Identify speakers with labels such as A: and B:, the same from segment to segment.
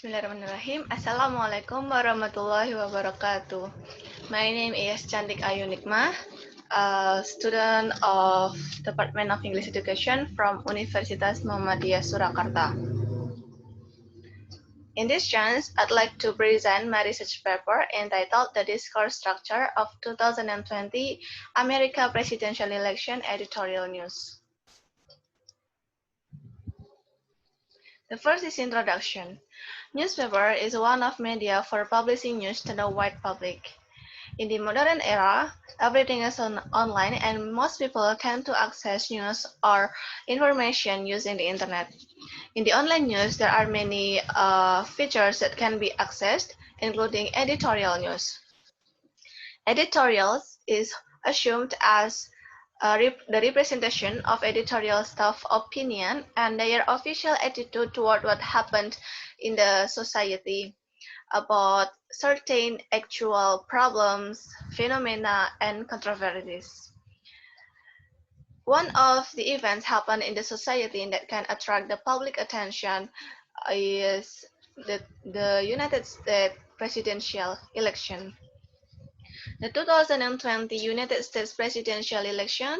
A: Bismillahirrahmanirrahim. Assalamualaikum warahmatullahi wabarakatuh. My name is Ayunikmah, a student of Department of English Education from Universitas Muhammadiyah Surakarta. In this chance, I'd like to present my research paper entitled The Discourse Structure of 2020 America Presidential Election Editorial News. The first is introduction. Newspaper is one of media for publishing news to the wide public. In the modern era, everything is online and most people can to access news or information using the internet. In the online news, there are many features that can be accessed, including editorial news. Editorials is assumed as the representation of editorial staff opinion and their official attitude toward what happened in the society about certain actual problems, phenomena, and controversies. One of the events happen in the society that can attract the public attention is the United States presidential election. The 2020 United States presidential election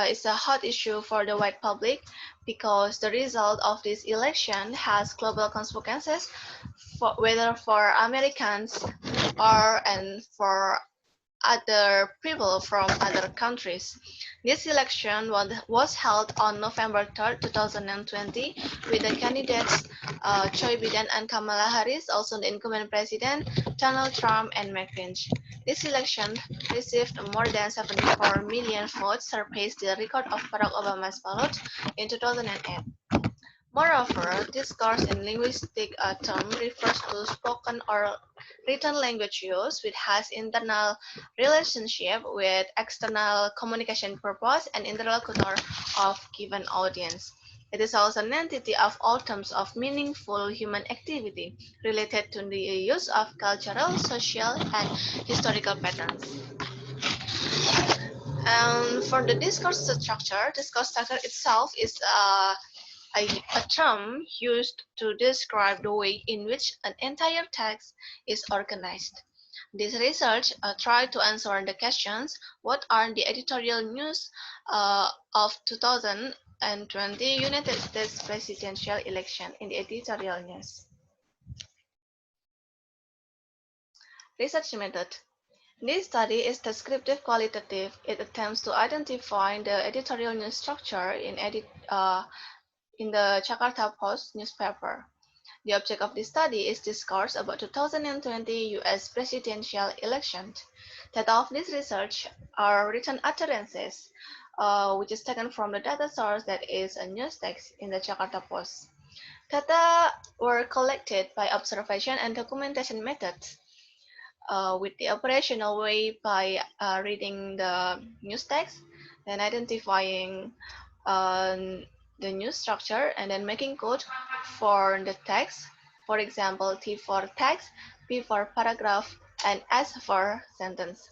A: is a hot issue for the wide public because the result of this election has global consequences, whether for Americans and for other people from other countries. This election was held on November 3rd, 2020, with the candidates Joe Biden and Kamala Harris, also the incumbent president, Donald Trump and Mike Pence. This election received more than 74 million votes, surpassed the record of Barack Obama's ballot in 2008. Moreover, discourse in linguistic term refers to spoken or written language use which has internal relationship with external communication purpose and interlocutor of given audience. It is also an entity of all terms of meaningful human activity related to the use of cultural, social, and historical patterns. For the discourse structure itself is a term used to describe the way in which an entire text is organized. This research tried to answer the questions: what are the editorial news of 2020 United States presidential election in the editorial news? Research method. This study is descriptive qualitative. It attempts to identify the editorial news structure in the Jakarta Post newspaper. The object of this study is discourse about 2020 U.S. presidential election. Data of this research are written utterances, which is taken from the data source that is a news text in the Jakarta Post. Data were collected by observation and documentation methods. With the operational way by reading the news text, then identifying the news structure, and then making code for the text. For example, T for text, P for paragraph, and S for sentence.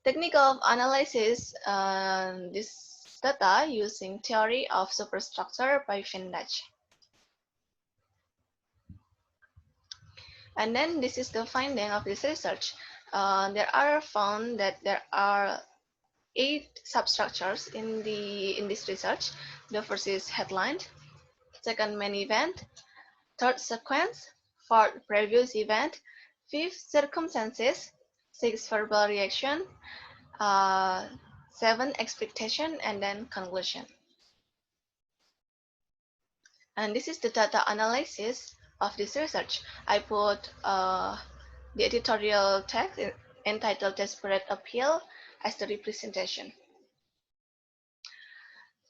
A: Technical analysis this data using theory of superstructure by Van Dijk. And then this is the finding of this research. There are found that there are 8 substructures in this research. The first is headline, second main event, third sequence, fourth previous event, fifth circumstances, sixth verbal reaction, 7 expectation, and then conclusion. And this is the data analysis of this research. I put the editorial text entitled Desperate Appeal as the representation.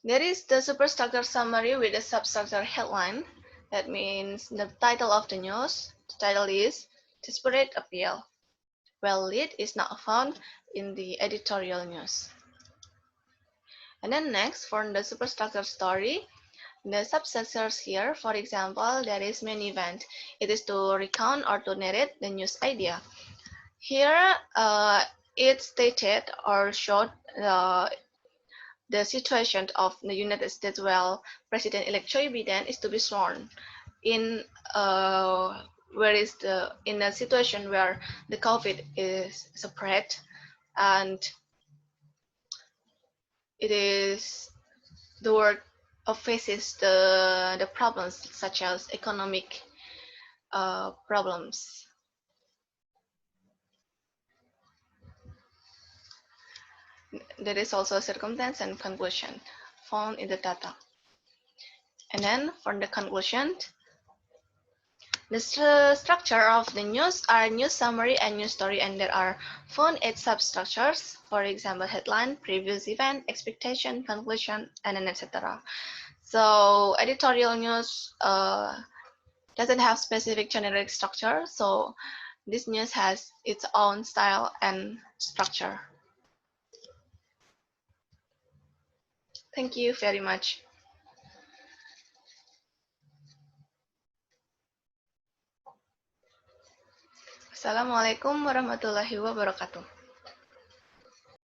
A: There is the superstructure summary with the substructure headline. That means the title of the news. The title is Desperate Appeal. Well, lead is not found in the editorial news. And then next, for the superstructure story, the substructures here, for example, there is main event. It is to recount or to narrate the news idea. Here, it stated or showed the situation of the United States while President-elect Joe Biden is to be sworn in. In a situation where the COVID is spread and it is the world faces the problems such as economic problems. There is also a circumstance and conclusion found in the data. And then for the conclusion, the structure of the news are news summary and news story, and there are found 8 substructures. For example, headline, previous event, expectation, conclusion, and then etc. So editorial news doesn't have specific generic structure, so this news has its own style and structure. Thank you very much. Assalamualaikum warahmatullahi wabarakatuh.